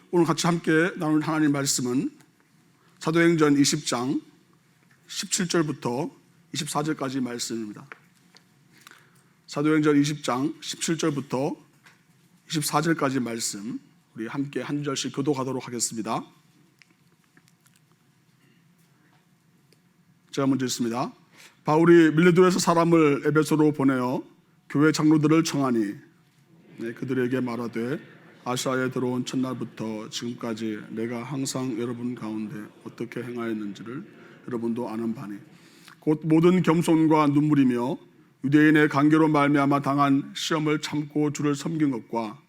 오늘 같이 함께 나눌 하나님 말씀은 사도행전 20장 17절부터 24절까지 말씀입니다. 사도행전 20장 17절부터 24절까지 말씀, 우리 함께 한 절씩 교독하도록 하겠습니다. 제가 먼저 읽습니다. 바울이 밀레도에서 사람을 에베소로 보내어 교회 장로들을 청하니 그들에게 말하되 아시아에 들어온 첫날부터 지금까지 내가 항상 여러분 가운데 어떻게 행하였는지를 여러분도 아는 바니 곧 모든 겸손과 눈물이며 유대인의 관계로 말미암아 당한 시험을 참고 주를 섬긴 것과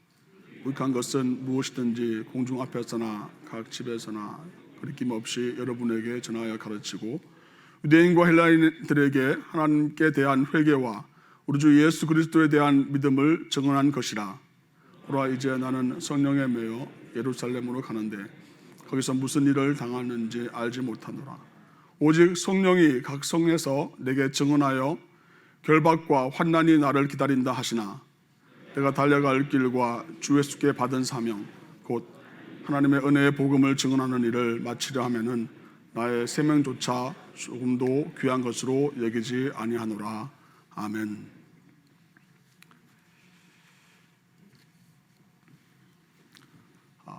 유익한 것은 무엇이든지 공중 앞에서나 각 집에서나 거리낌 없이 여러분에게 전하여 가르치고 유대인과 헬라인들에게 하나님께 대한 회개와 우리 주 예수 그리스도에 대한 믿음을 증언한 것이라. 보라, 이제 나는 성령에 매여 예루살렘으로 가는데 거기서 무슨 일을 당하는지 알지 못하노라. 오직 성령이 각 성에서 내게 증언하여 결박과 환난이 나를 기다린다 하시나 내가 달려갈 길과 주 예수께 받은 사명 곧 하나님의 은혜의 복음을 증언하는 일을 마치려 하면은 나의 생명조차 조금도 귀한 것으로 여기지 아니하노라. 아멘.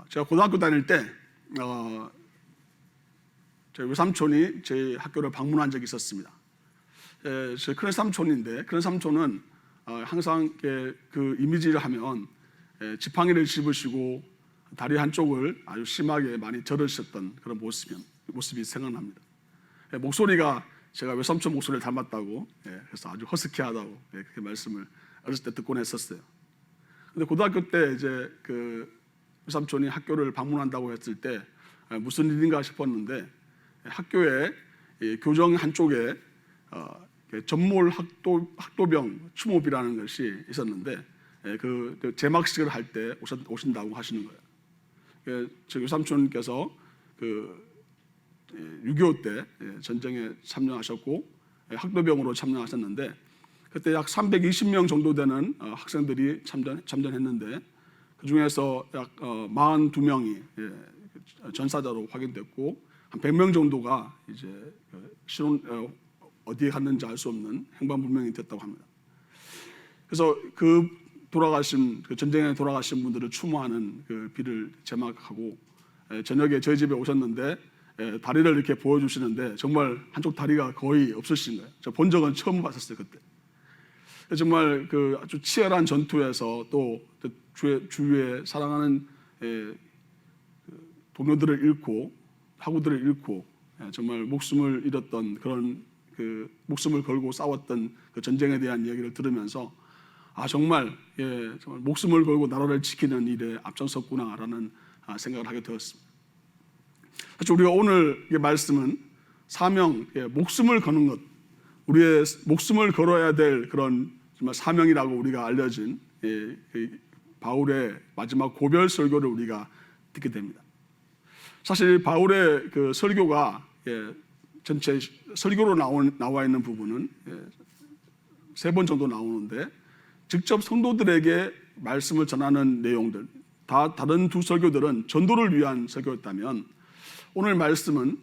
제가 고등학교 다닐 때 저희 외삼촌이 제 학교를 방문한 적이 있었습니다. 제 큰 삼촌인데, 큰 삼촌은 항상 그 이미지를 하면 지팡이를 짚으시고 다리 한쪽을 아주 심하게 많이 저르셨던 그런 모습이 생각납니다. 목소리가 제가 외삼촌 목소리를 닮았다고, 그래서 아주 허스키하다고 그렇게 말씀을 어렸을 때 듣곤 했었어요. 근데 고등학교 때 이제 그 외삼촌이 학교를 방문한다고 했을 때 무슨 일인가 싶었는데, 학교에 교정 한쪽에 전몰 학도병 추모비라는 것이 있었는데 그 제막식을 할 때 오신다고 하시는 거예요. 저 외삼촌께서 그 6.25 때 전쟁에 참여하셨고 학도병으로 참여하셨는데, 그때 약 320명 정도 되는 학생들이 참전했는데 그 중에서 약 42명이 전사자로 확인됐고 한 100명 정도가 이제 어디에 갔는지 알 수 없는 행방불명이 됐다고 합니다. 그래서 그 전쟁에 돌아가신 분들을 추모하는 그 비를 제막하고 저녁에 저희 집에 오셨는데 다리를 이렇게 보여주시는데 정말 한쪽 다리가 거의 없으신 거예요. 저 본 적은 처음 봤었어요, 그때. 정말 그 아주 치열한 전투에서 또 주위에 사랑하는 동료들을 잃고 학우들을 잃고 정말 목숨을 잃었던 그런 그 목숨을 걸고 싸웠던 그 전쟁에 대한 이야기를 들으면서 정말 목숨을 걸고 나라를 지키는 일에 앞장섰구나라는 생각을 하게 되었습니다. 사실 우리가 오늘 말씀은 사명, 목숨을 거는 것, 우리의 목숨을 걸어야 될 그런 정말 사명이라고 우리가 알려진 바울의 마지막 고별 설교를 우리가 듣게 됩니다. 사실 바울의 그 설교가 전체 설교로 나와 있는 부분은 3번 정도 나오는데, 직접 성도들에게 말씀을 전하는 내용들, 다른 두 설교들은 전도를 위한 설교였다면 오늘 말씀은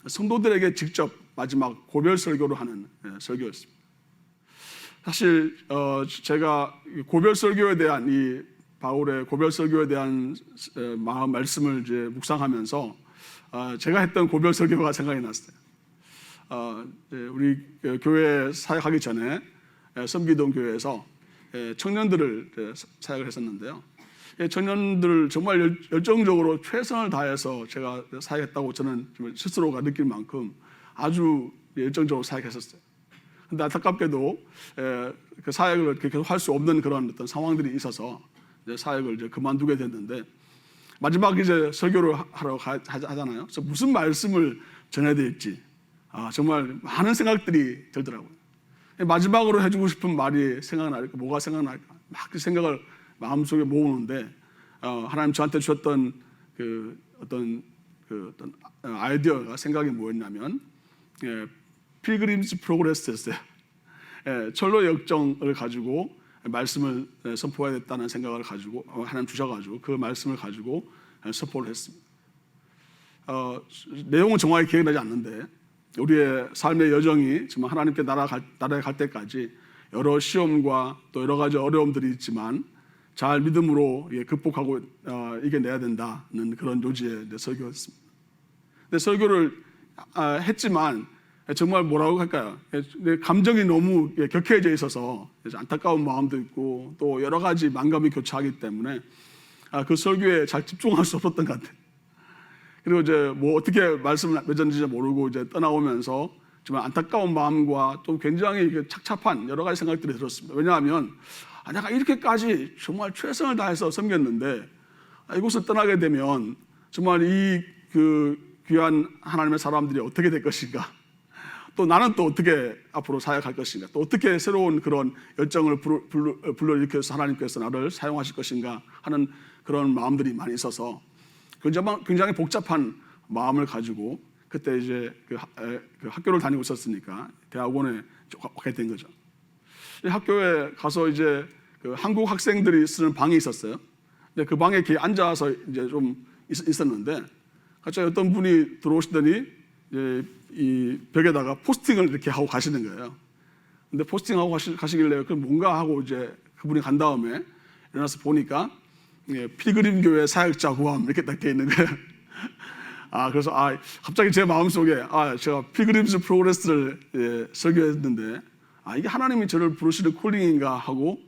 성도들에게 직접 마지막 고별 설교를 하는 설교였습니다. 사실 제가 고별 설교에 대한 이 바울의 고별 설교에 대한 말씀을 이제 묵상하면서 제가 했던 고별 설교가 생각이 났어요. 우리 교회 사역하기 전에 섬기동 교회에서 청년들을 사역을 했었는데요. 청년들을 정말 열정적으로 최선을 다해서 제가 사역했다고 저는 스스로가 느낄 만큼 아주 열정적으로 사역했었어요. 근데 안타깝게도 그 사역을 계속 할 수 없는 그런 어떤 상황들이 있어서 이제 사역을 이제 그만두게 됐는데, 마지막 이제 설교를 하러 하잖아요. 그래서 무슨 말씀을 전해야 될지 정말 많은 생각들이 들더라고요. 마지막으로 해주고 싶은 말이 생각날까, 뭐가 생각날까, 막 그 생각을 마음속에 모으는데 하나님 저한테 주셨던 어떤 아이디어가, 생각이 뭐였냐면 필그림즈 프로그레스였어요. 철로 역정을 가지고 말씀을 선포해야겠다는 생각을 가지고 하나님 주셔가지고 그 말씀을 가지고 선포를 했습니다. 내용은 정확히 기억나지 않는데 우리의 삶의 여정이 정말 하나님께 나라에 갈 때까지 여러 시험과 또 여러 가지 어려움들이 있지만 잘 믿음으로 극복하고 이겨내야 된다는 그런 요지의 설교였습니다. 근데 설교를 했지만 정말 뭐라고 할까요? 감정이 너무 격해져 있어서 안타까운 마음도 있고 또 여러 가지 만감이 교차하기 때문에 그 설교에 잘 집중할 수 없었던 것 같아요. 그리고 이제 뭐 어떻게 말씀을 맺었는지 모르고 이제 떠나오면서 정말 안타까운 마음과 또 굉장히 착잡한 여러 가지 생각들이 들었습니다. 왜냐하면 내가 이렇게까지 정말 최선을 다해서 섬겼는데 이곳을 떠나게 되면 정말 이 귀한 하나님의 사람들이 어떻게 될 것인가, 또 나는 또 어떻게 앞으로 사역할 것인가, 또 어떻게 새로운 그런 열정을 불러일으켜서 하나님께서 나를 사용하실 것인가 하는 그런 마음들이 많이 있어서 굉장히 복잡한 마음을 가지고 그때 이제 그 학교를 다니고 있었으니까 대학원에 가게 된 거죠. 학교에 가서 이제 그 한국 학생들이 쓰는 방이 있었어요. 근데 그 방에 이렇게 앉아서 이제 좀 있었는데 갑자기 어떤 분이 들어오시더니 이제 이 벽에다가 포스팅을 이렇게 하고 가시는 거예요. 근데 포스팅하고 가시길래 그럼 뭔가 하고 이제 그분이 간 다음에 일어나서 보니까 필그림 교회 사역자 구함 이렇게 딱 돼 있는 거예요. 그래서 갑자기 제 마음속에 제가 필그림스 프로그레스를 설교했는데 이게 하나님이 저를 부르시는 콜링인가 하고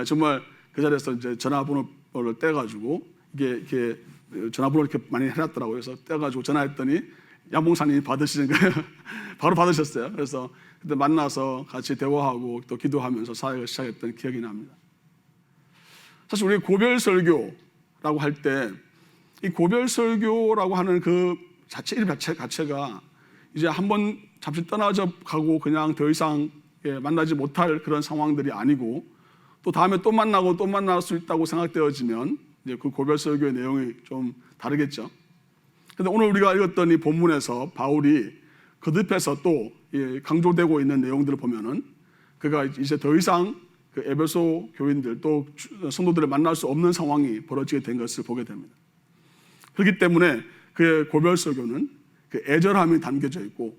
정말 그 자리에서 이제 전화번호를 떼가지고 이게 전화번호를 이렇게 많이 해놨더라고요. 그래서 떼가지고 전화했더니 양봉사님이 받으시는 거예요. 바로 받으셨어요. 그래서 그때 만나서 같이 대화하고 또 기도하면서 사역을 시작했던 기억이 납니다. 사실 우리 고별 설교라고 할 때 이 고별 설교라고 하는 그 이름 자체가 이제 한번 잠시 떠나져 가고 그냥 더 이상 만나지 못할 그런 상황들이 아니고 또 다음에 또 만나고 또 만날 수 있다고 생각되어지면 이제 그 고별 설교의 내용이 좀 다르겠죠. 그런데 오늘 우리가 읽었던 이 본문에서 바울이 거듭해서 또 강조되고 있는 내용들을 보면은 그가 이제 더 이상 그 에베소 교인들 또 성도들을 만날 수 없는 상황이 벌어지게 된 것을 보게 됩니다. 그렇기 때문에 그의 고별 설교는 그 애절함이 담겨져 있고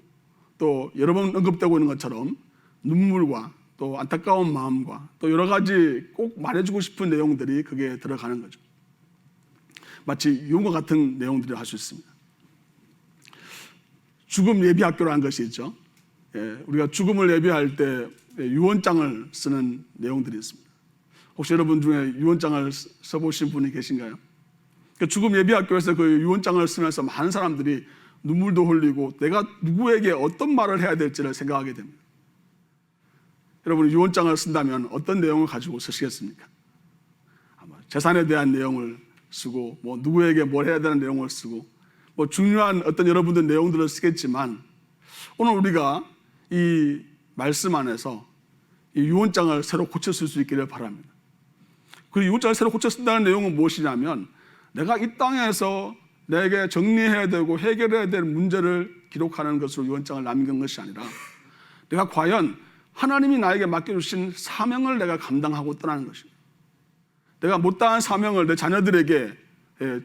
또 여러 번 언급되고 있는 것처럼 눈물과 또 안타까운 마음과 또 여러 가지 꼭 말해주고 싶은 내용들이 그게 들어가는 거죠. 마치 유언과 같은 내용들을 할 수 있습니다. 죽음 예비 학교라는 것이 있죠. 우리가 죽음을 예비할 때 유언장을 쓰는 내용들이 있습니다. 혹시 여러분 중에 유언장을 써보신 분이 계신가요? 죽음 예비 학교에서 그 유언장을 쓰면서 많은 사람들이 눈물도 흘리고 내가 누구에게 어떤 말을 해야 될지를 생각하게 됩니다. 여러분 유언장을 쓴다면 어떤 내용을 가지고 쓰시겠습니까? 아마 재산에 대한 내용을 쓰고 뭐 누구에게 뭘 해야 되는 내용을 쓰고 뭐 중요한 어떤 여러분들 내용들을 쓰겠지만 오늘 우리가 이 말씀 안에서 이 유언장을 새로 고쳐 쓸 수 있기를 바랍니다. 그 유언장을 새로 고쳐 쓴다는 내용은 무엇이냐면 내가 이 땅에서 내게 정리해야 되고 해결해야 될 문제를 기록하는 것으로 유언장을 남긴 것이 아니라 내가 과연 하나님이 나에게 맡겨주신 사명을 내가 감당하고 떠나는 것입니다. 내가 못다한 사명을 내 자녀들에게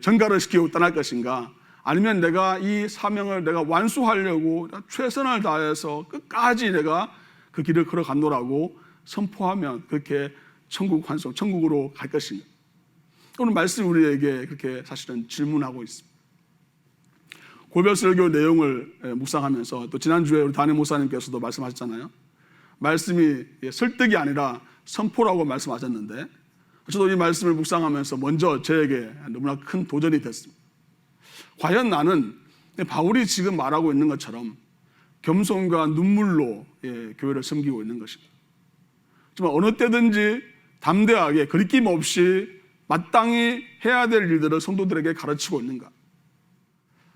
전가를 시키고 떠날 것인가, 아니면 내가 이 사명을 내가 완수하려고 최선을 다해서 끝까지 내가 그 길을 걸어간노라고 선포하면 그렇게 천국으로 갈 것인가. 오늘 말씀이 우리에게 그렇게 사실은 질문하고 있습니다. 고별 설교 내용을 묵상하면서 또 지난주에 우리 담임 목사님께서도 말씀하셨잖아요. 말씀이 설득이 아니라 선포라고 말씀하셨는데 저도 이 말씀을 묵상하면서 먼저 저에게 너무나 큰 도전이 됐습니다. 과연 나는 바울이 지금 말하고 있는 것처럼 겸손과 눈물로 교회를 섬기고 있는 것인가? 정말 어느 때든지 담대하게 거리낌 없이 마땅히 해야 될 일들을 성도들에게 가르치고 있는가?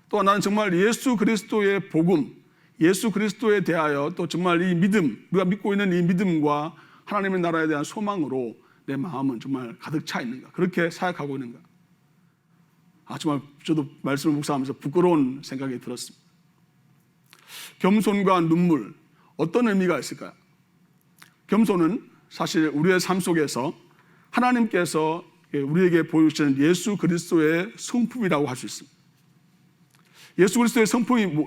또 나는 정말 예수 그리스도의 복음, 예수 그리스도에 대하여 또 정말 이 믿음, 우리가 믿고 있는 이 믿음과 하나님의 나라에 대한 소망으로 내 마음은 정말 가득 차 있는가? 그렇게 사역하고 있는가? 정말 저도 말씀을 묵상하면서 부끄러운 생각이 들었습니다. 겸손과 눈물, 어떤 의미가 있을까요? 겸손은 사실 우리의 삶 속에서 하나님께서 우리에게 보여주시는 예수 그리스도의 성품이라고 할 수 있습니다. 예수 그리스도의 성품이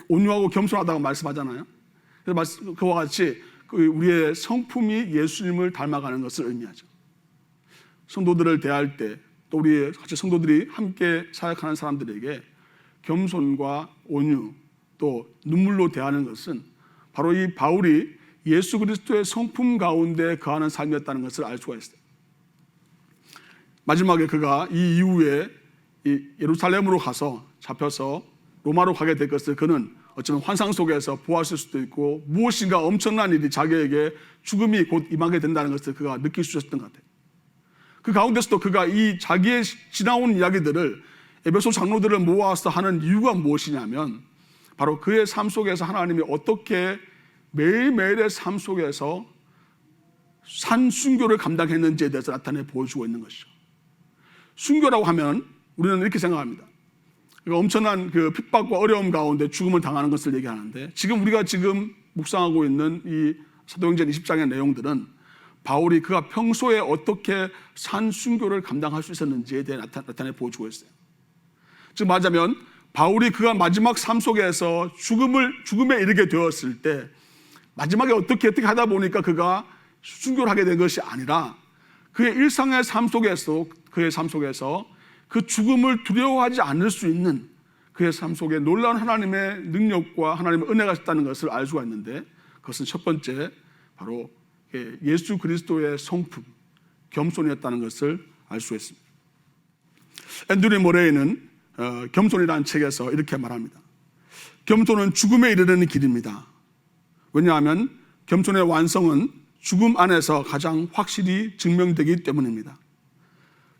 온유하고 겸손하다고 말씀하잖아요. 그래서 그와 같이 우리의 성품이 예수님을 닮아가는 것을 의미하죠. 성도들을 대할 때, 또 우리 같이 성도들이 함께 사역하는 사람들에게 겸손과 온유, 또 눈물로 대하는 것은 바로 이 바울이 예수 그리스도의 성품 가운데 거하는 삶이었다는 것을 알 수가 있어요. 마지막에 그가 이 이후에 예루살렘으로 가서 잡혀서 로마로 가게 될 것을 그는 어쩌면 환상 속에서 보았을 수도 있고, 무엇인가 엄청난 일이 자기에게 죽음이 곧 임하게 된다는 것을 그가 느낄 수 있었던 것 같아요. 그 가운데서도 그가 이 자기의 지나온 이야기들을 에베소 장로들을 모아서 하는 이유가 무엇이냐면, 바로 그의 삶 속에서 하나님이 어떻게 매일매일의 삶 속에서 산순교를 감당했는지에 대해서 나타내 보여주고 있는 것이죠. 순교라고 하면 우리는 이렇게 생각합니다. 엄청난 그 핍박과 어려움 가운데 죽음을 당하는 것을 얘기하는데, 우리가 묵상하고 있는 이 사도행전 20장의 내용들은 바울이 그가 평소에 어떻게 산순교를 감당할 수 있었는지에 대해 나타내 보여주고 있어요. 즉 말하자면 바울이 그가 마지막 삶 속에서 죽음에 이르게 되었을 때 마지막에 어떻게 하다 보니까 그가 순교를 하게 된 것이 아니라, 그의 일상의 삶 속에서 그 죽음을 두려워하지 않을 수 있는 그의 삶 속에 놀라운 하나님의 능력과 하나님의 은혜가 있다는 것을 알 수가 있는데, 그것은 첫 번째 바로 예수 그리스도의 성품, 겸손이었다는 것을 알 수 있습니다. 앤드류 모레이는 겸손이라는 책에서 이렇게 말합니다. 겸손은 죽음에 이르는 길입니다. 왜냐하면 겸손의 완성은 죽음 안에서 가장 확실히 증명되기 때문입니다.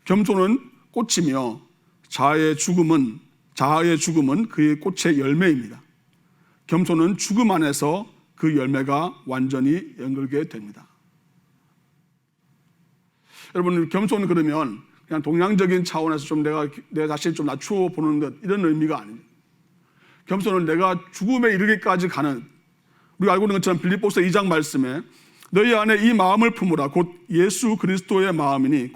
겸손은 꽃이며 자아의 죽음은 그의 꽃의 열매입니다. 겸손은 죽음 안에서 그 열매가 완전히 연결게 됩니다. 여러분, 겸손은 그러면 그냥 동양적인 차원에서 좀 내 자신을 좀 낮추어 보는 것, 이런 의미가 아닙니다. 겸손은 내가 죽음에 이르기까지 가는, 우리가 알고 있는 것처럼 빌립보서 2장 말씀에 너희 안에 이 마음을 품으라 곧 예수 그리스도의 마음이니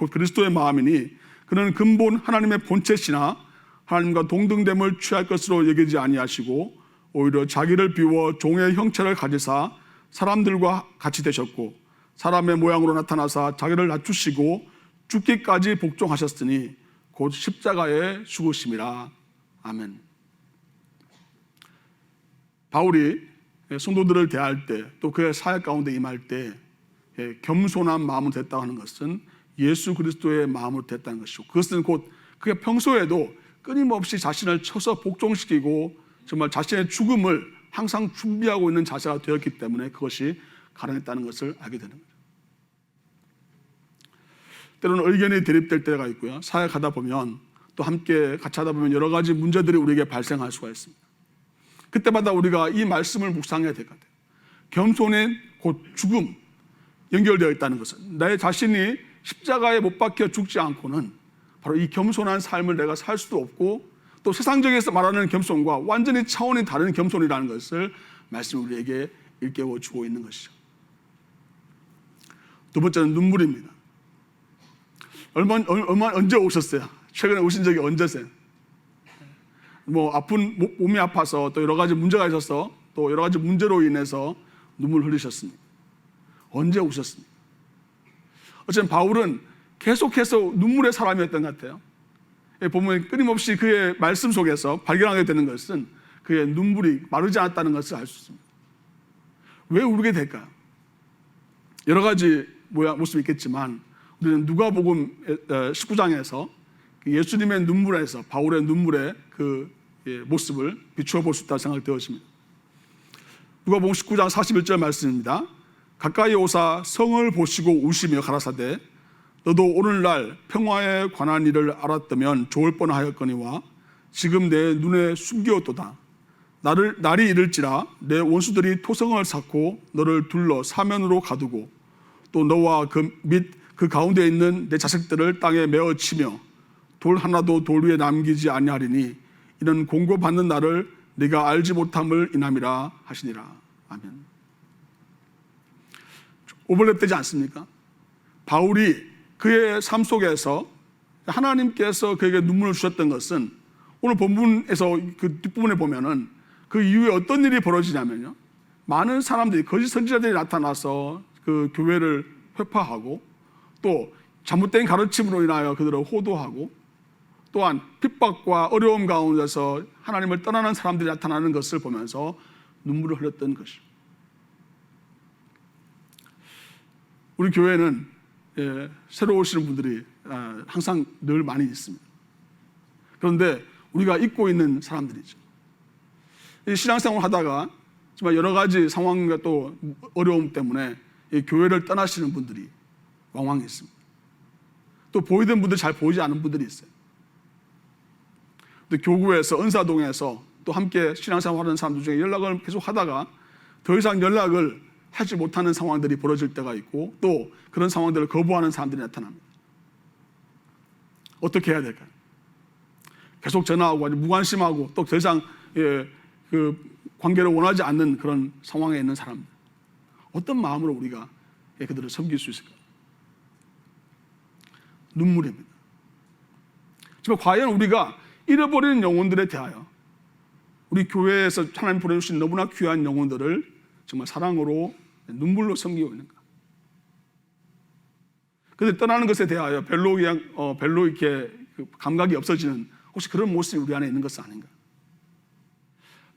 그는 근본 하나님의 본체시나 하나님과 동등됨을 취할 것으로 여기지 아니하시고 오히려 자기를 비워 종의 형체를 가지사 사람들과 같이 되셨고 사람의 모양으로 나타나사 자기를 낮추시고 죽기까지 복종하셨으니 곧 십자가에 죽으심이라. 아멘. 바울이 성도들을 대할 때, 또 그의 사역 가운데 임할 때 겸손한 마음을 됐다고 하는 것은 예수 그리스도의 마음을 됐다는 것이고, 그것은 곧 그가 평소에도 끊임없이 자신을 쳐서 복종시키고 정말 자신의 죽음을 항상 준비하고 있는 자세가 되었기 때문에 그것이 가능했다는 것을 알게 되는 거죠. 때로는 의견이 대립될 때가 있고요, 사역하다 보면 또 함께 같이 하다 보면 여러 가지 문제들이 우리에게 발생할 수가 있습니다. 그때마다 우리가 이 말씀을 묵상해야 될 것 같아요. 겸손의 곧 죽음, 연결되어 있다는 것은 내 자신이 십자가에 못 박혀 죽지 않고는 바로 이 겸손한 삶을 내가 살 수도 없고, 또 세상적에서 말하는 겸손과 완전히 차원이 다른 겸손이라는 것을 말씀이 우리에게 일깨워 주고 있는 것이죠. 두 번째는 눈물입니다. 언제 오셨어요? 최근에 오신 적이 언제세요? 아픈 몸이 아파서 또 여러 가지 문제가 있어서 또 여러 가지 문제로 인해서 눈물 흘리셨습니다. 언제 오셨습니까? 어쨌든 바울은 계속해서 눈물의 사람이었던 것 같아요. 보면 끊임없이 그의 말씀 속에서 발견하게 되는 것은 그의 눈물이 마르지 않았다는 것을 알 수 있습니다. 왜 울게 될까요? 여러 가지 모습이 있겠지만 우리는 누가복음 19장에서 예수님의 눈물에서 바울의 눈물의 그 모습을 비추어 볼 수 있다고 생각되어집니다. 누가복음 19장 41절 말씀입니다. 가까이 오사 성을 보시고 우시며 가라사대 너도 오늘날 평화에 관한 일을 알았다면 좋을 뻔하였거니와 지금 내 눈에 숨기었도다. 날이 이를지라 내 원수들이 토성을 쌓고 너를 둘러 사면으로 가두고 또 너와 그 가운데 있는 내 자식들을 땅에 메어 치며 돌 하나도 돌 위에 남기지 아니하리니 이는 공고받는 날을 네가 알지 못함을 인함이라 하시니라. 아멘. 오버랩되지 않습니까? 바울이 그의 삶 속에서 하나님께서 그에게 눈물을 주셨던 것은 오늘 본문에서 그 뒷부분에 보면은 그 이후에 어떤 일이 벌어지냐면요, 많은 사람들이, 거짓 선지자들이 나타나서 그 교회를 회파하고 또 잘못된 가르침으로 인하여 그들을 호도하고 또한 핍박과 어려움 가운데서 하나님을 떠나는 사람들이 나타나는 것을 보면서 눈물을 흘렸던 것이죠. 우리 교회는 새로 오시는 분들이 항상 늘 많이 있습니다. 그런데 우리가 잊고 있는 사람들이죠. 신앙생활 하다가 정말 여러 가지 상황과 또 어려움 때문에 교회를 떠나시는 분들이 왕왕 있습니다. 또 보이던 분들 잘 보이지 않은 분들이 있어요. 또 교구에서, 은사동에서 또 함께 신앙생활 하는 사람들 중에 연락을 계속 하다가 더 이상 연락을 하지 못하는 상황들이 벌어질 때가 있고 또 그런 상황들을 거부하는 사람들이 나타납니다. 어떻게 해야 될까요? 계속 전화하고 아주 무관심하고 또 더 이상 그 관계를 원하지 않는 그런 상황에 있는 사람들, 어떤 마음으로 우리가 그들을 섬길 수 있을까요? 눈물입니다. 정말 과연 우리가 잃어버리는 영혼들에 대하여 우리 교회에서 하나님 보내주신 너무나 귀한 영혼들을 정말 사랑으로 눈물로 섬기고 있는가? 그들 떠나는 것에 대하여 별로 이렇게 감각이 없어지는 혹시 그런 모습이 우리 안에 있는 것은 아닌가?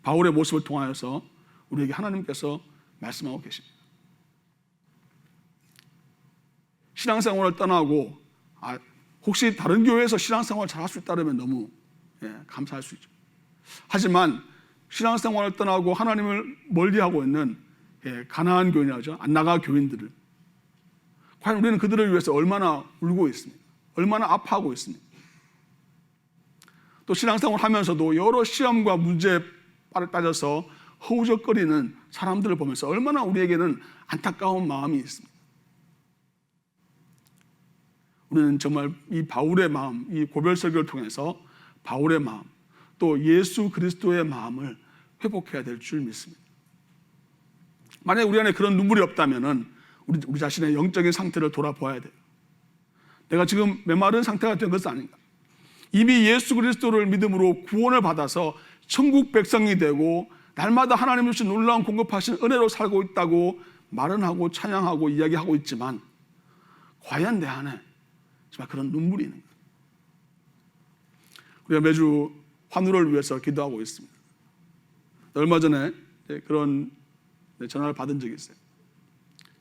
바울의 모습을 통하여서 우리에게 하나님께서 말씀하고 계십니다. 신앙생활을 떠나고 혹시 다른 교회에서 신앙생활을 잘 할 수 있다면 너무 감사할 수 있죠. 하지만 신앙생활을 떠나고 하나님을 멀리하고 있는 가나안 교인이라죠, 안나가 교인들을 과연 우리는 그들을 위해서 얼마나 울고 있습니까? 얼마나 아파하고 있습니까? 또 신앙생활을 하면서도 여러 시험과 문제에 빠져서 허우적거리는 사람들을 보면서 얼마나 우리에게는 안타까운 마음이 있습니다. 우리는 정말 이 바울의 마음, 이 고별설교를 통해서 바울의 마음, 또 예수 그리스도의 마음을 회복해야 될 줄 믿습니다. 만약에 우리 안에 그런 눈물이 없다면 우리 자신의 영적인 상태를 돌아보아야 돼요. 내가 지금 메마른 상태가 된 것은 아닌가? 이미 예수 그리스도를 믿음으로 구원을 받아서 천국 백성이 되고 날마다 하나님이 주신 놀라운 공급하신 은혜로 살고 있다고 말은 하고 찬양하고 이야기하고 있지만 과연 내 안에 정말 그런 눈물이 있는가? 우리가 매주 환우를 위해서 기도하고 있습니다. 얼마 전에 그런 전화를 받은 적이 있어요.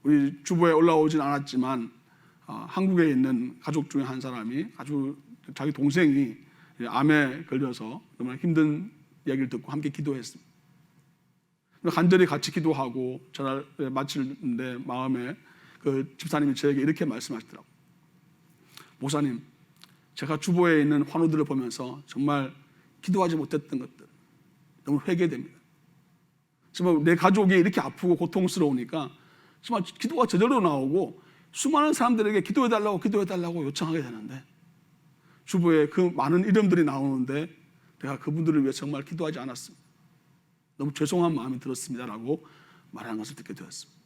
우리 주보에 올라오진 않았지만 한국에 있는 가족 중에 한 사람이 아주 자기 동생이 암에 걸려서 너무나 힘든 이야기를 듣고 함께 기도했습니다. 간절히 같이 기도하고 전화를 마치는데 마음에 그 집사님이 저에게 이렇게 말씀하시더라고요. 목사님, 제가 주보에 있는 환우들을 보면서 정말 기도하지 못했던 것들 너무 회개됩니다. 정말 내 가족이 이렇게 아프고 고통스러우니까 정말 기도가 저절로 나오고 수많은 사람들에게 기도해달라고 요청하게 되는데 주보에 그 많은 이름들이 나오는데 내가 그분들을 위해 정말 기도하지 않았습니다. 너무 죄송한 마음이 들었습니다라고 말하는 것을 듣게 되었습니다.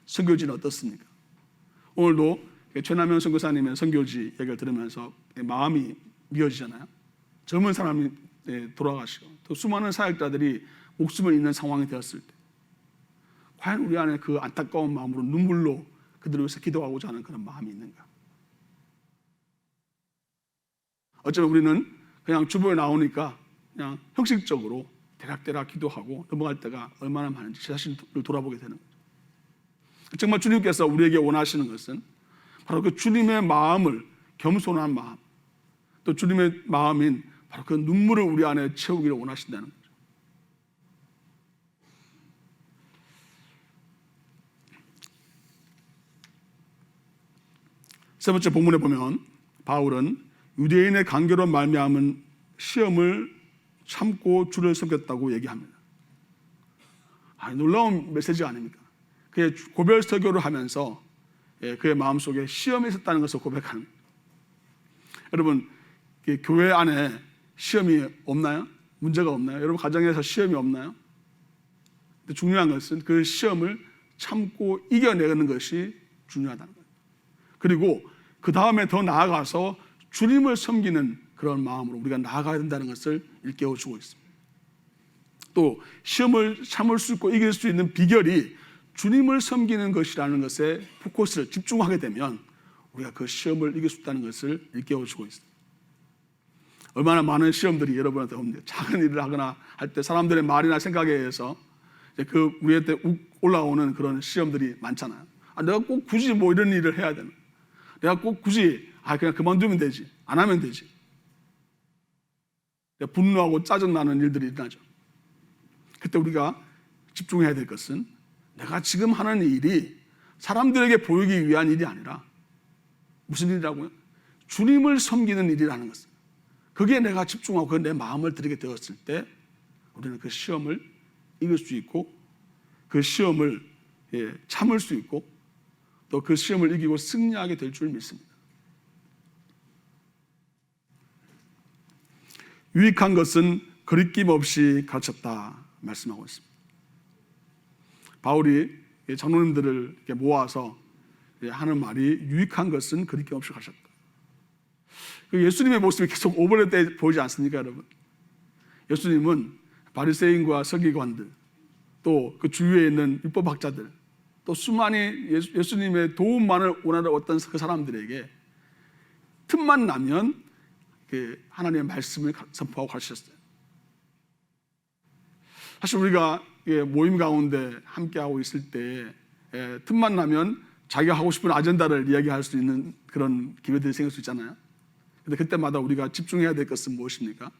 선교지는 어떻습니까? 오늘도 최남현 선교사님의 선교지 얘기를 들으면서 마음이 미어지잖아요. 젊은 사람이 돌아가시고 또 수많은 사역자들이 목숨을 잃는 상황이 되었을 때 과연 우리 안에 그 안타까운 마음으로 눈물로 그들을 위해서 기도하고자 하는 그런 마음이 있는가? 어쩌면 우리는 그냥 주보에 나오니까 그냥 형식적으로 대략대략 기도하고 넘어갈 때가 얼마나 많은지 제 자신을 돌아보게 되는 거죠. 정말 주님께서 우리에게 원하시는 것은 바로 그 주님의 마음을, 겸손한 마음, 또 주님의 마음인 바로 그 눈물을 우리 안에 채우기를 원하신다는 거죠. 세 번째 본문에 보면 바울은 유대인의 간교로 말미암은 시험을 참고 주를 섬겼다고 얘기합니다. 놀라운 메시지 아닙니까? 그의 고별 설교를 하면서 그의 마음속에 시험이 있었다는 것을 고백하는 거예요. 여러분, 교회 안에 시험이 없나요? 문제가 없나요? 여러분 가정에서 시험이 없나요? 근데 중요한 것은 그 시험을 참고 이겨내는 것이 중요하다는 거예요. 그리고 그 다음에 더 나아가서 주님을 섬기는 그런 마음으로 우리가 나아가야 된다는 것을 일깨워주고 있습니다. 또 시험을 참을 수 있고 이길 수 있는 비결이 주님을 섬기는 것이라는 것에 포커스를 집중하게 되면 우리가 그 시험을 이길 수 있다는 것을 일깨워주고 있습니다. 얼마나 많은 시험들이 여러분한테 옵니다. 작은 일을 하거나 할 때 사람들의 말이나 생각에 의해서 그 우리한테 올라오는 그런 시험들이 많잖아요. 내가 꼭 굳이 뭐 이런 일을 해야 되나? 내가 꼭 굳이 그냥 그만두면 되지, 안 하면 되지. 분노하고 짜증나는 일들이 일어나죠. 그때 우리가 집중해야 될 것은 내가 지금 하는 일이 사람들에게 보이기 위한 일이 아니라 무슨 일이라고요? 주님을 섬기는 일이라는 것은, 거기에 내가 집중하고 내 마음을 들이게 되었을 때 우리는 그 시험을 이길 수 있고 그 시험을 참을 수 있고 또 그 시험을 이기고 승리하게 될 줄 믿습니다. 유익한 것은 거리낌 없이 가르쳤다 말씀하고 있습니다. 바울이 장로님들을 이렇게 모아서 하는 말이 유익한 것은 거리낌 없이 가르쳤다. 예수님의 모습이 계속 오버랩 보이지 않습니까, 여러분? 예수님은 바리새인과 서기관들, 또 그 주위에 있는 율법학자들, 또 수많은 예수님의 도움만을 원하는 어떤 그 사람들에게 틈만 나면 하나님의 말씀을 선포하고 가르치셨어요. 사실 우리가 모임 가운데 함께하고 있을 때 틈만 나면 자기가 하고 싶은 아젠다를 이야기할 수 있는 그런 기회들이 생길 수 있잖아요. 근데 그때마다 우리가 집중해야 될 것은 무엇입니까?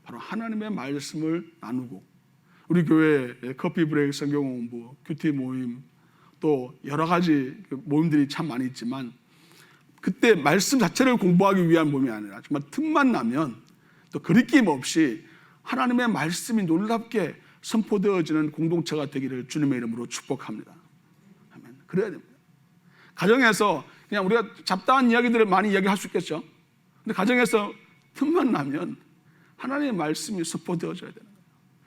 바로 하나님의 말씀을 나누고, 우리 교회 커피 브레이크 성경 공부, 큐티 모임, 또 여러 가지 모임들이 참 많이 있지만 그때 말씀 자체를 공부하기 위한 모임이 아니라 정말 틈만 나면 또 거리낌 없이 하나님의 말씀이 놀랍게 선포되어지는 공동체가 되기를 주님의 이름으로 축복합니다. 아멘. 그래야 됩니다. 가정에서 그냥 우리가 잡다한 이야기들을 많이 이야기할 수 있겠죠. 근데 가정에서 틈만 나면 하나님의 말씀이 선포되어져야 되는 거예요.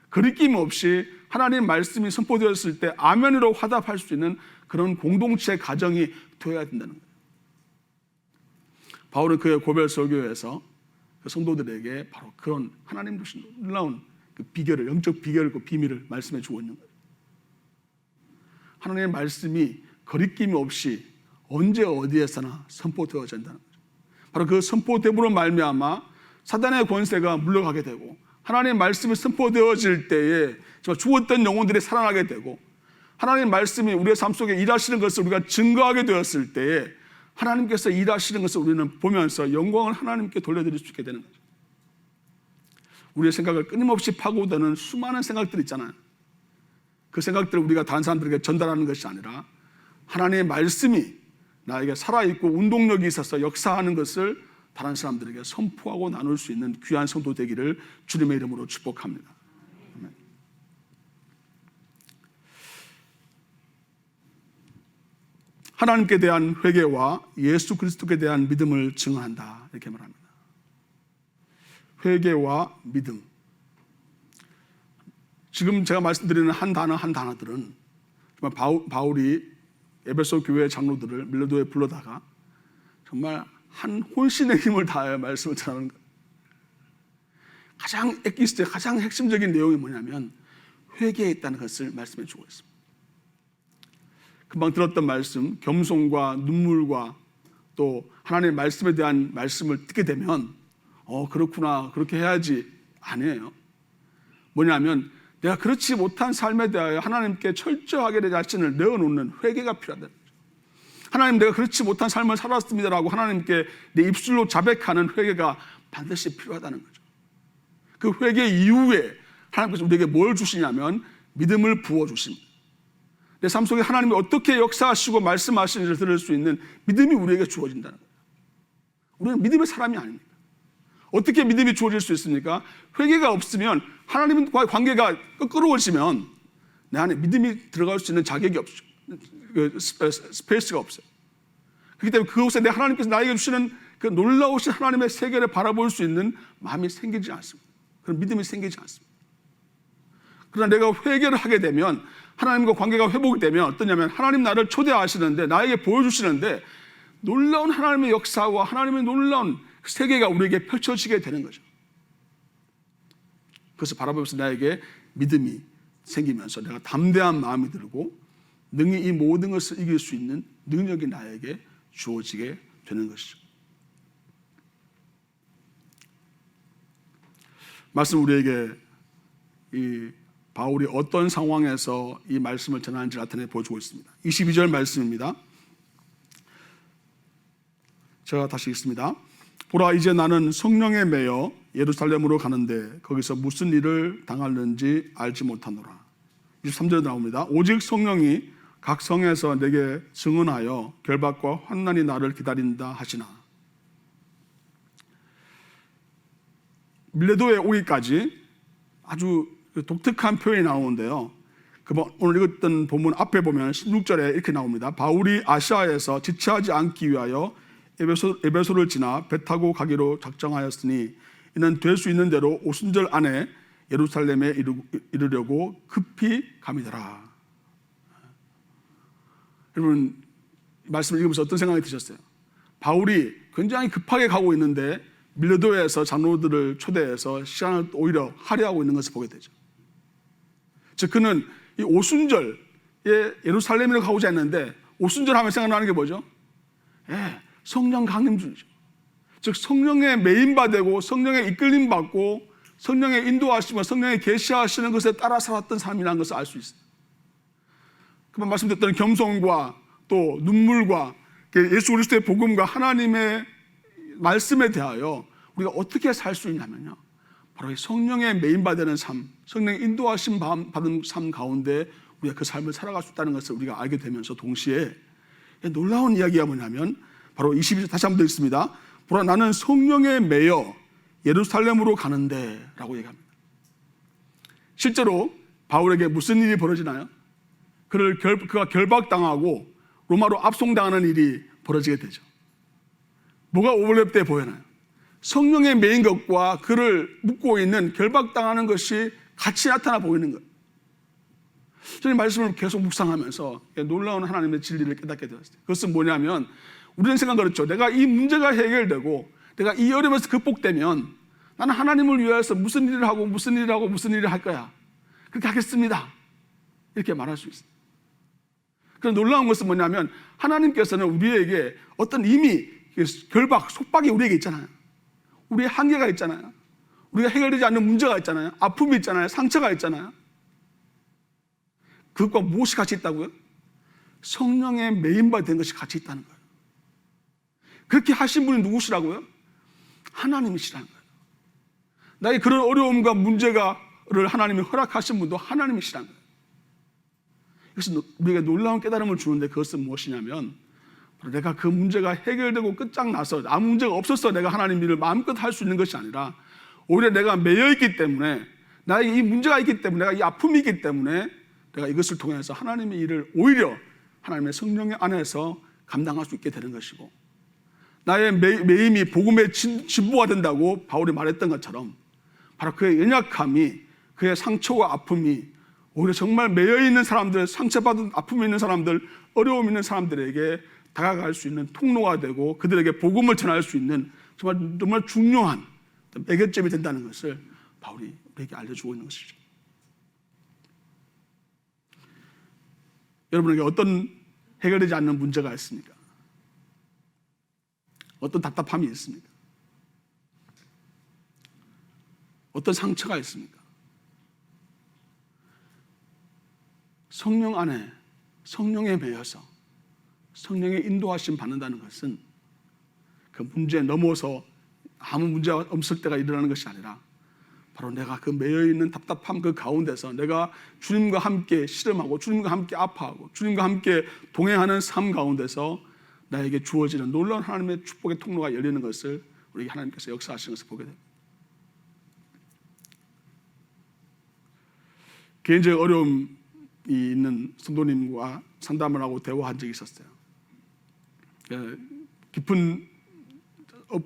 거리낌 없이 하나님의 말씀이 선포되었을 때 아멘으로 화답할 수 있는 그런 공동체 가정이 되어야 된다는 거예요. 바울은 그의 고별 설교에서 그 성도들에게 바로 그런 하나님 주신 놀라운 그 비결을, 영적 비결을, 그 비밀을 말씀해 주고 있는 거예요. 하나님의 말씀이 거리낌 없이 언제 어디에서나 선포되어야 된다는 거죠. 바로 그 선포됨으로 말미암아 사단의 권세가 물러가게 되고 하나님의 말씀이 선포되어질 때에 죽었던 영혼들이 살아나게 되고 하나님의 말씀이 우리의 삶 속에 일하시는 것을 우리가 증거하게 되었을 때에 하나님께서 일하시는 것을 우리는 보면서 영광을 하나님께 돌려드릴 수 있게 되는 거죠. 우리의 생각을 끊임없이 파고드는 수많은 생각들이 있잖아요. 그 생각들을 우리가 다른 사람들에게 전달하는 것이 아니라 하나님의 말씀이 나에게 살아있고 운동력이 있어서 역사하는 것을 다른 사람들에게 선포하고 나눌 수 있는 귀한 성도 되기를 주님의 이름으로 축복합니다. 아멘. 하나님께 대한 회개와 예수 그리스도께 대한 믿음을 증언한다, 이렇게 말합니다. 회개와 믿음. 지금 제가 말씀드리는 한 단어들은 정말 바울이 에베소 교회 장로들을 밀라도에 불러다가 정말 한 혼신의 힘을 다하여 말씀을 전하는 것. 가장 에키스트의 가장 핵심적인 내용이 뭐냐면 회개에 있다는 것을 말씀해 주고 있습니다. 금방 들었던 말씀, 겸손과 눈물과 또 하나님의 말씀에 대한 말씀을 듣게 되면 그렇구나, 그렇게 해야지, 아니에요. 뭐냐면 내가 그렇지 못한 삶에 대하여 하나님께 철저하게 내 자신을 내어놓는 회개가 필요하다. 하나님, 내가 그렇지 못한 삶을 살았습니다라고 하나님께 내 입술로 자백하는 회개가 반드시 필요하다는 거죠. 그 회개 이후에 하나님께서 우리에게 뭘 주시냐면 믿음을 부어주십니다. 내 삶 속에 하나님이 어떻게 역사하시고 말씀하시는지를 들을 수 있는 믿음이 우리에게 주어진다는 거예요. 우리는 믿음의 사람이 아닙니다. 어떻게 믿음이 주어질 수 있습니까? 회개가 없으면 하나님과의 관계가 끄끄러워지면 내 안에 믿음이 들어갈 수 있는 자격이 없죠. 스페이스가 없어요. 그렇기 때문에 그곳에 내 하나님께서 나에게 주시는 그 놀라우신 하나님의 세계를 바라볼 수 있는 마음이 생기지 않습니다. 그런 믿음이 생기지 않습니다. 그러나 내가 회개를 하게 되면 하나님과 관계가 회복이 되면 어떠냐면 하나님 나를 초대하시는데 나에게 보여주시는데 놀라운 하나님의 역사와 하나님의 놀라운 세계가 우리에게 펼쳐지게 되는 거죠. 그것을 바라보면서 나에게 믿음이 생기면서 내가 담대한 마음이 들고 능히 이 모든 것을 이길 수 있는 능력이 나에게 주어지게 되는 것이죠. 말씀 우리에게 이 바울이 어떤 상황에서 이 말씀을 전하는지 나타내 보여주고 있습니다. 22절 말씀입니다. 제가 다시 읽습니다. 보라, 이제 나는 성령에 매여 예루살렘으로 가는데 거기서 무슨 일을 당하는지 알지 못하노라. 23절에 나옵니다. 오직 성령이 각 성에서 내게 증언하여 결박과 환난이 나를 기다린다 하시나. 밀레도에 오기까지 아주 독특한 표현이 나오는데요. 오늘 읽었던 본문 앞에 보면 16절에 이렇게 나옵니다. 바울이 아시아에서 지체하지 않기 위하여 에베소를 지나 배 타고 가기로 작정하였으니 이는 될 수 있는 대로 오순절 안에 예루살렘에 이르려고 급히 감이더라. 여러분, 말씀을 읽으면서 어떤 생각이 드셨어요? 바울이 굉장히 급하게 가고 있는데 밀레도에서 장로들을 초대해서 시간을 오히려 할애하고 있는 것을 보게 되죠. 즉 그는 이 오순절에 예루살렘으로 가고자 했는데 오순절 하면 생각나는 게 뭐죠? 성령 강림주의죠. 즉 성령의 메인받고 성령의 이끌림 받고 성령의 인도하심과 성령의 계시하시는 것에 따라 살았던 삶이라는 것을 알 수 있어요. 그만 말씀드렸던 겸손과 또 눈물과 예수 그리스도의 복음과 하나님의 말씀에 대하여 우리가 어떻게 살 수 있냐면요, 바로 이 성령의 메인받는 삶, 성령의 인도하심 받은 삶 가운데 우리가 그 삶을 살아갈 수 있다는 것을 우리가 알게 되면서 동시에 놀라운 이야기가 뭐냐면 바로 22절 다시 한번 읽습니다. 보라, 나는 성령에 매여 예루살렘으로 가는데 라고 얘기합니다. 실제로 바울에게 무슨 일이 벌어지나요? 그가 결박당하고 로마로 압송당하는 일이 벌어지게 되죠. 뭐가 오버랩돼 보이나요? 성령의 메인 것과 그를 묶고 있는 결박당하는 것이 같이 나타나 보이는 거예요. 저는 말씀을 계속 묵상하면서 놀라운 하나님의 진리를 깨닫게 되었어요. 그것은 뭐냐면 우리는 생각 그렇죠. 내가 이 문제가 해결되고 내가 이 어려움에서 극복되면 나는 하나님을 위해서 무슨 일을 하고 무슨 일을 하고 무슨 일을 할 거야. 그렇게 하겠습니다. 이렇게 말할 수 있어요. 그런 놀라운 것은 뭐냐면 하나님께서는 우리에게 어떤 이미 결박, 속박이 우리에게 있잖아요. 우리의 한계가 있잖아요. 우리가 해결되지 않는 문제가 있잖아요. 아픔이 있잖아요. 상처가 있잖아요. 그것과 무엇이 같이 있다고요? 성령의 메인바 된 것이 같이 있다는 거예요. 그렇게 하신 분이 누구시라고요? 하나님이시라는 거예요. 나의 그런 어려움과 문제가를 하나님이 허락하신 분도 하나님이시라는 거예요. 그래서 우리에게 놀라운 깨달음을 주는데 그것은 무엇이냐면 내가 그 문제가 해결되고 끝장나서 아무 문제가 없어서 내가 하나님 일을 마음껏 할 수 있는 것이 아니라 오히려 내가 매여있기 때문에 나에게 이 문제가 있기 때문에 내가 이 아픔이 있기 때문에 내가 이것을 통해서 하나님의 일을 오히려 하나님의 성령의 안에서 감당할 수 있게 되는 것이고 나의 매임이 복음의 진보가 된다고 바울이 말했던 것처럼 바로 그의 연약함이 그의 상처와 아픔이 오히려 정말 매여있는 사람들, 상처받은 아픔이 있는 사람들, 어려움 있는 사람들에게 다가갈 수 있는 통로가 되고 그들에게 복음을 전할 수 있는 정말 중요한 매개점이 된다는 것을 바울이 우리에게 알려주고 있는 것이죠. 여러분에게 어떤 해결되지 않는 문제가 있습니까? 어떤 답답함이 있습니까? 어떤 상처가 있습니까? 성령 안에 성령에 매여서 성령의 인도하심 받는다는 것은 그 문제에 넘어서 아무 문제가 없을 때가 일어나는 것이 아니라 바로 내가 그 매여있는 답답함 그 가운데서 내가 주님과 함께 씨름하고 주님과 함께 아파하고 주님과 함께 동행하는 삶 가운데서 나에게 주어지는 놀라운 하나님의 축복의 통로가 열리는 것을 우리 하나님께서 역사하시는 것을 보게 됩니다. 개인적 어려움이 있는 성도님과 상담을 하고 대화한 적이 있었어요. 깊은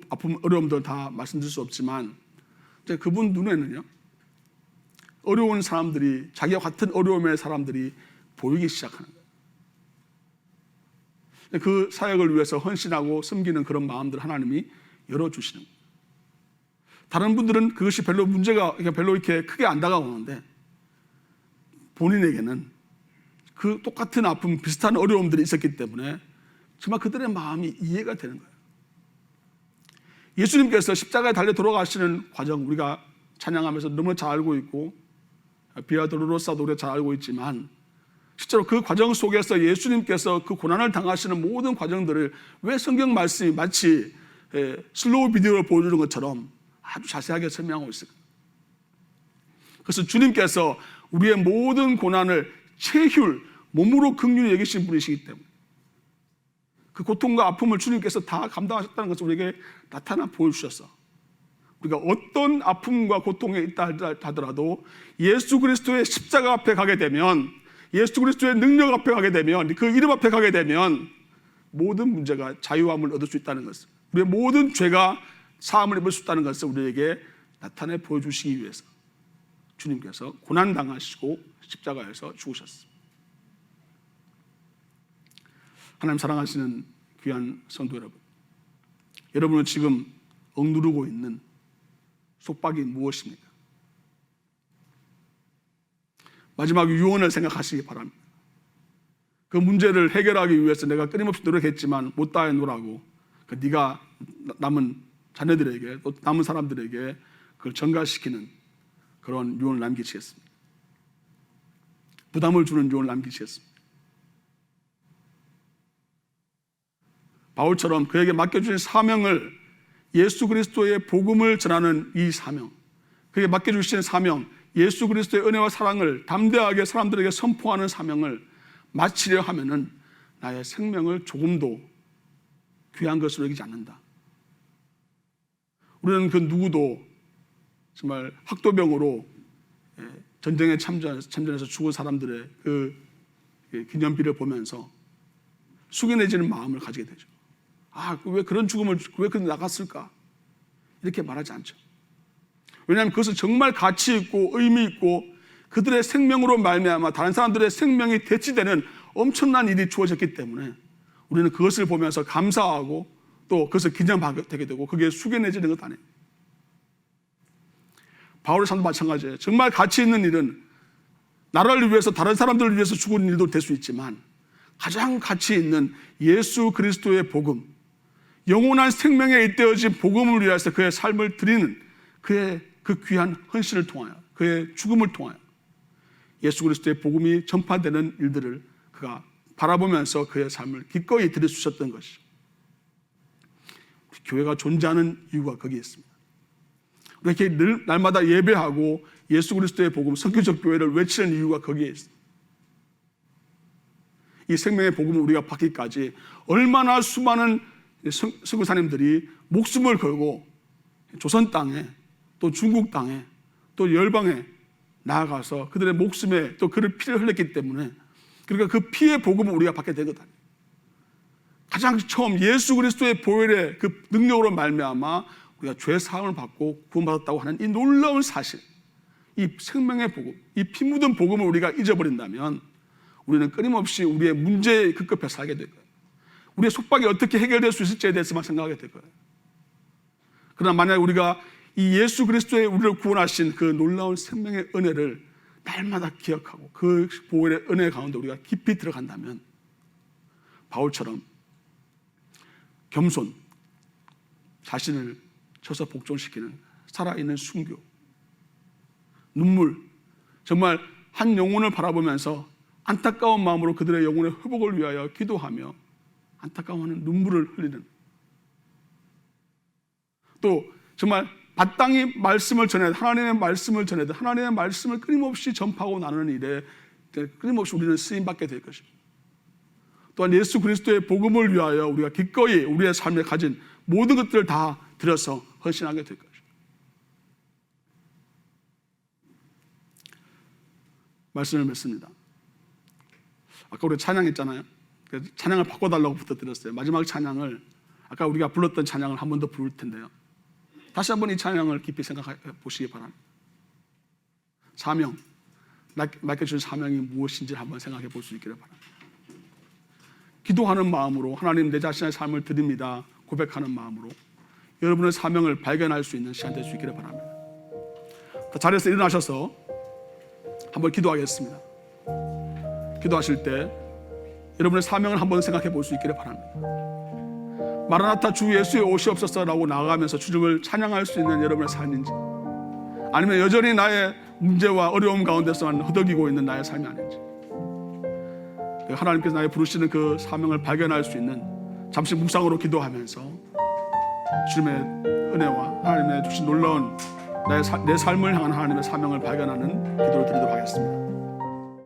아픔, 어려움들 다 말씀드릴 수 없지만 그분 눈에는요 어려운 사람들이, 자기와 같은 어려움의 사람들이 보이기 시작하는 거예요. 그 사역을 위해서 헌신하고 섬기는 그런 마음들 하나님이 열어주시는 거예요. 다른 분들은 그것이 별로 문제가 별로 이렇게 크게 안 다가오는데 본인에게는 그 똑같은 아픔, 비슷한 어려움들이 있었기 때문에 정말 그들의 마음이 이해가 되는 거예요. 예수님께서 십자가에 달려 돌아가시는 과정 우리가 찬양하면서 너무 잘 알고 있고 비아 도로로사도 우리가 잘 알고 있지만 실제로 그 과정 속에서 예수님께서 그 고난을 당하시는 모든 과정들을 왜 성경 말씀이 마치 슬로우 비디오를 보여주는 것처럼 아주 자세하게 설명하고 있을까요? 그래서 주님께서 우리의 모든 고난을 체휼, 몸으로 긍휼히 여기신 분이시기 때문에 그 고통과 아픔을 주님께서 다 감당하셨다는 것을 우리에게 나타나 보여주셨어. 우리가 어떤 아픔과 고통에 있다 하더라도 예수 그리스도의 십자가 앞에 가게 되면, 예수 그리스도의 능력 앞에 가게 되면, 그 이름 앞에 가게 되면 모든 문제가 자유함을 얻을 수 있다는 것을, 우리의 모든 죄가 사함을 입을 수 있다는 것을 우리에게 나타내 보여주시기 위해서 주님께서 고난당하시고 십자가에서 죽으셨습니다. 하나님 사랑하시는 귀한 성도 여러분, 여러분은 지금 억누르고 있는 속박이 무엇입니까? 마지막 유언을 생각하시기 바랍니다. 그 문제를 해결하기 위해서 내가 끊임없이 노력했지만 못다 해놓으라고 네가 남은 자녀들에게 또 남은 사람들에게 그걸 전가시키는 그런 유언을 남기시겠습니다. 부담을 주는 유언을 남기시겠습니다. 바울처럼 그에게 맡겨주신 사명을, 예수 그리스도의 복음을 전하는 이 사명, 그에게 맡겨주신 사명, 예수 그리스도의 은혜와 사랑을 담대하게 사람들에게 선포하는 사명을 마치려 하면은 나의 생명을 조금도 귀한 것으로 여기지 않는다. 우리는 그 누구도 정말 학도병으로 전쟁에 참전해서 죽은 사람들의 그 기념비를 보면서 숙연해지는 마음을 가지게 되죠. 왜 그런 죽음을, 왜 그런 나갔을까? 이렇게 말하지 않죠. 왜냐하면 그것은 정말 가치 있고 의미 있고 그들의 생명으로 말미암아 다른 사람들의 생명이 대치되는 엄청난 일이 주어졌기 때문에 우리는 그것을 보면서 감사하고 또 그것을 기념하게 되고 그게 숙연해지는 것 아니에요. 바울의 삶도 마찬가지예요. 정말 가치 있는 일은 나라를 위해서, 다른 사람들을 위해서 죽은 일도 될 수 있지만 가장 가치 있는 예수 그리스도의 복음, 영원한 생명에 잇대어진 복음을 위해서 그의 삶을 드리는 그의 그 귀한 헌신을 통하여, 그의 죽음을 통하여 예수 그리스도의 복음이 전파되는 일들을 그가 바라보면서 그의 삶을 기꺼이 드려주셨던 것이죠. 교회가 존재하는 이유가 거기에 있습니다. 이렇게 늘 날마다 예배하고 예수 그리스도의 복음, 선교적 교회를 외치는 이유가 거기에 있습니다. 이 생명의 복음을 우리가 받기까지 얼마나 수많은 선교사님들이 목숨을 걸고 조선 땅에 또 중국 땅에 또 열방에 나아가서 그들의 목숨에 또 그를 피를 흘렸기 때문에, 그러니까 그 피의 복음을 우리가 받게 되거든요. 가장 처음 예수 그리스도의 보혈의 그 능력으로 말미암아 우리가 죄 사함을 받고 구원받았다고 하는 이 놀라운 사실, 이 생명의 복음, 이 피 묻은 복음을 우리가 잊어버린다면 우리는 끊임없이 우리의 문제에 급급해 살게 될 거예요. 우리의 속박이 어떻게 해결될 수 있을지에 대해서만 생각하게 될 거예요. 그러나 만약 우리가 이 예수 그리스도의 우리를 구원하신 그 놀라운 생명의 은혜를 날마다 기억하고 그 보혈의 은혜 가운데 우리가 깊이 들어간다면 바울처럼 겸손, 자신을 쳐서 복종시키는 살아있는 순교, 눈물, 정말 한 영혼을 바라보면서 안타까운 마음으로 그들의 영혼의 회복을 위하여 기도하며 안타까워하는 눈물을 흘리는, 또 정말 마땅히 말씀을 전해야, 하나님의 말씀을 전해야, 하나님의 말씀을 끊임없이 전파하고 나누는 일에 끊임없이 우리는 쓰임받게 될 것입니다. 또한 예수 그리스도의 복음을 위하여 우리가 기꺼이 우리의 삶에 가진 모든 것들을 다 들여서 헌신하게 될 것입니다. 말씀을 맺습니다. 아까 우리 찬양했잖아요. 찬양을 바꿔달라고 부탁드렸어요. 마지막 찬양을, 아까 우리가 불렀던 찬양을 한 번 더 부를 텐데요. 다시 한번 이 찬양을 깊이 생각해 보시기 바랍니다. 사명, 맡겨주신 사명이 무엇인지 한번 생각해 볼 수 있기를 바랍니다. 기도하는 마음으로 하나님 내 자신의 삶을 드립니다 고백하는 마음으로 여러분의 사명을 발견할 수 있는 시간 될 수 있기를 바랍니다. 자리에서 일어나셔서 한번 기도하겠습니다. 기도하실 때 여러분의 사명을 한번 생각해 볼 수 있기를 바랍니다. 마라나타 주 예수의 오시옵소서라고 나아가면서 주님을 찬양할 수 있는 여러분의 삶인지, 아니면 여전히 나의 문제와 어려움 가운데서만 허덕이고 있는 나의 삶이 아닌지, 하나님께서 나의 부르시는 그 사명을 발견할 수 있는 잠시 묵상으로 기도하면서 주님의 은혜와 하나님의 주신 놀라운 내 삶을 향한 하나님의 사명을 발견하는 기도를 드리도록 하겠습니다.